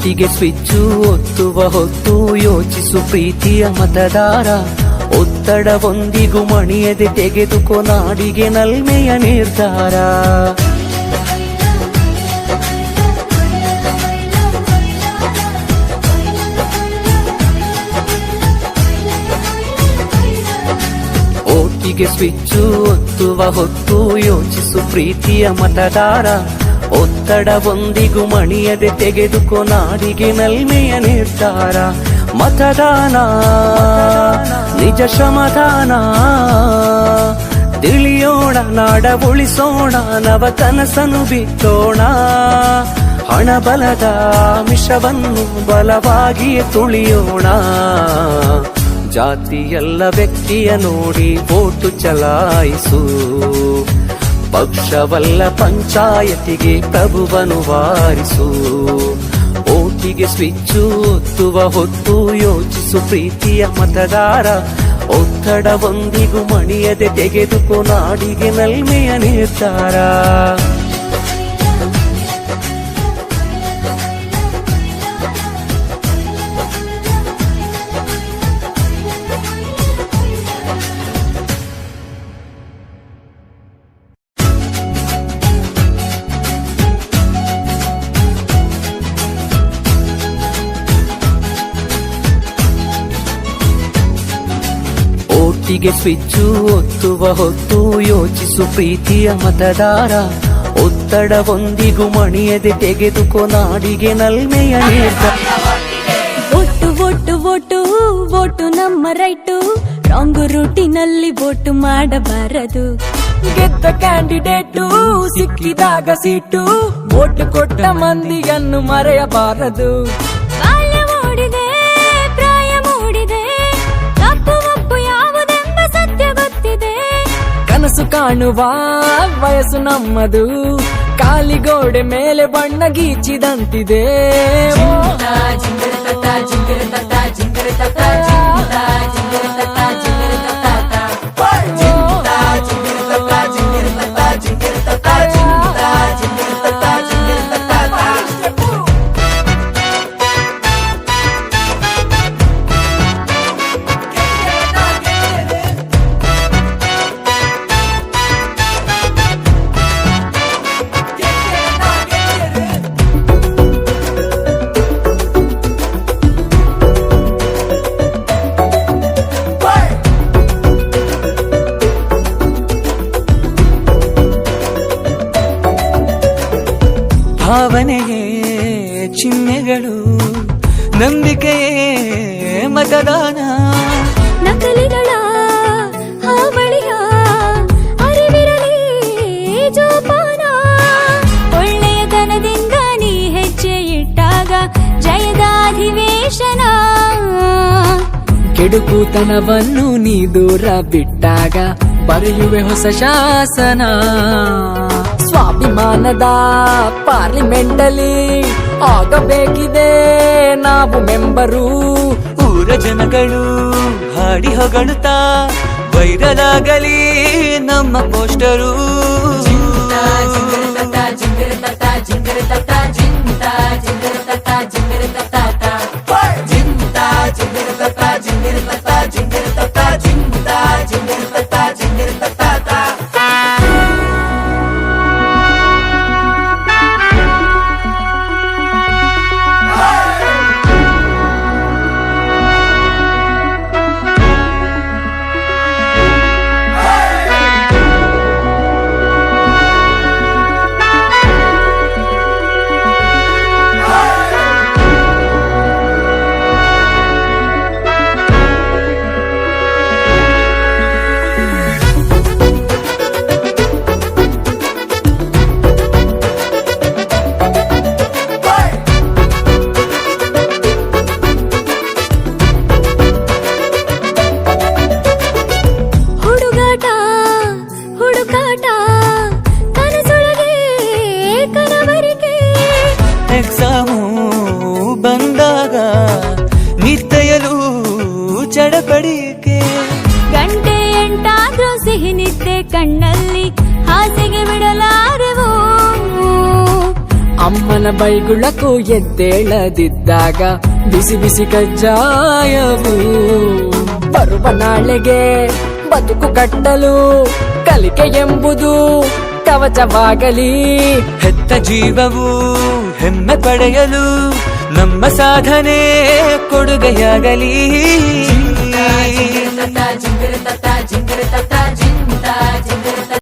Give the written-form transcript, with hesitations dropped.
ಓಟಿಗೆ switch ಒತ್ತುವ ಹೊತ್ತು ಯೋಚಿಸು ಪ್ರೀತಿಯ ಮತದಾರ. ಒತ್ತಡವೊಂದಿಗೂ ಮಣಿಯದೆ ತೆಗೆದುಕೋ ನಾಡಿಗೆ ನಲ್ಮೆಯ ನಿರ್ಧಾರ. ಓಟಿಗೆ ಸ್ವಿಚ್ಚು ಒತ್ತುವ ಹೊತ್ತು ಯೋಚಿಸು ಪ್ರೀತಿಯ ಮತದಾರ. ಒತ್ತಡವೊಂದಿಗೂ ಮಣಿಯದೆ ತೆಗೆದುಕೋ ನಾಡಿಗೆ ನಲ್ಮೆಯ ನಿರ್ಧಾರ. ಮತದಾನ ನಿಜ ಶ್ರಮದಾನ, ತಿಳಿಯೋಣ ನಾಡ ಉಳಿಸೋಣ, ನವ ಕನಸನು ಬಿತ್ತೋಣ. ಹಣಬಲದ ಮಿಷವನ್ನು ಬಲವಾಗಿಯೇ ತುಳಿಯೋಣ. ಜಾತಿಯಲ್ಲ ವ್ಯಕ್ತಿಯ ನೋಡಿ ವೋಟು ಚಲಾಯಿಸು, ಪಕ್ಷವಲ್ಲ ಪಂಚಾಯತಿಗೆ ಪ್ರಭುವನು ವಾರಿಸು. ಓಟಿಗೆ ಸ್ವಿಚ್ಚು ಒತ್ತುವ ಹೊತ್ತು ಯೋಚಿಸು ಪ್ರೀತಿಯ ಮತದಾರ. ಒತ್ತಡವೊಂದಿಗೂ ಮಣಿಯದೆ ತೆಗೆದುಕೋ ನಾಡಿಗೆ ನಲ್ಮೆಯ ನಿರ್ಧಾರ. ಓಟಿಗೆ ಸ್ವಿಚ್ಚು ಒತ್ತುವ ಹೊತ್ತು ಯೋಚಿಸು ಪ್ರೀತಿಯ ಮತದಾರ. ಒತ್ತಡವೊಂದಿಗೂ ಮಣಿಯದೆ ತೆಗೆದುಕೋ ನಾಡಿಗೆ ನಲ್ಮೆಯ ನಿರ್ಧಾರ. ಒಟ್ಟು ಒಟ್ಟು ಒಟ್ಟು ಒಟ್ಟು ನಮ್ಮ ರೈಟು, ರಾಂಗು ರೂಟಿನಲ್ಲಿ ವೋಟು ಮಾಡಬಾರದು. ಗೆದ್ದ ಕ್ಯಾಂಡಿಡೇಟು ಸಿಕ್ಕಿದಾಗ ಸೀಟು, ವೋಟು ಕೊಟ್ಟ ಮಂದಿಯನ್ನು ಮರೆಯಬಾರದು. ಬಾಲ್ಯ ಮೂಡಿದೆ, ಪ್ರಾಯ ಮೂಡಿದೆ, ತಪ್ಪು ಒಪ್ಪು ಯಾವುದೆಂಬ ಸತ್ಯ ಗೊತ್ತಿದೆ. ಕನಸು ಕಾಣುವ ವಯಸ್ಸು ನಮ್ಮದು, ಕಾಲಿಗೋಡೆ ಮೇಲೆ ಬಣ್ಣ ಗೀಚಿದಂತಿದೆ. ಭಾವನೆಯೇ ಚಿಹ್ನೆಗಳು, ನಂಬಿಕೆಯೇ ಮತದಾನ. ನಕಲಿಗಳ ಹಾವಳಿಯ ಅರಿವಿರಲಿ ಜೋಪಾನ. ಒಳ್ಳೆಯತನದಿಂದ ನೀ ಹೆಜ್ಜೆ ಇಟ್ಟಾಗ ಜಯದ ಅಧಿವೇಶನ. ಕೆಡುಕುತನವನ್ನು ನೀ ದೂರ ಬಿಟ್ಟಾಗ ಬರೆಯುವೆ ಹೊಸ ಶಾಸನ. ಸ್ವಾಭಿಮಾನದ ಪಾರ್ಲಿಮೆಂಟಲ್ಲಿ ಆಗಬೇಕಿದೆ ನಾವು ಮೆಂಬರು. ಊರ ಜನಗಳು ಹಾಡಿ ಹೊಗಳುತ್ತಾ ವೈರಲ್ ಆಗಲಿ ನಮ್ಮ ಪೋಸ್ಟರು. ಎಕ್ಸಾಮು ಬಂದಾಗ ನಿದ್ದೆಯಲು ಚಡಪಡಿಕೆ. ಗಂಟೆ ಎಂಟಾದ್ರೂ ಸಿಹಿ ನಿದ್ದೆ ಕಣ್ಣಲ್ಲಿ ಹಾಸಿಗೆ ಬಿಡಲಾರೆವು. ಅಮ್ಮನ ಬೈಗುಳಕ್ಕೂ ಎದ್ದೇಳದಿದ್ದಾಗ ಬಿಸಿ ಬಿಸಿ ಕಜ್ಜಾಯವು ಬರುವ ನಾಳೆಗೆ ಬದುಕು ಕಟ್ಟಲು ಕಲಿಕೆ ಎಂಬುದು ಕವಚವಾಗಲಿ. ಹೆತ್ತ ಜೀವವು ಹೆಮ್ಮೆ ಪಡೆಯಲು ನಮ್ಮ ಸಾಧನೆ ಕೊಡುಗೆಯಾಗಲಿ.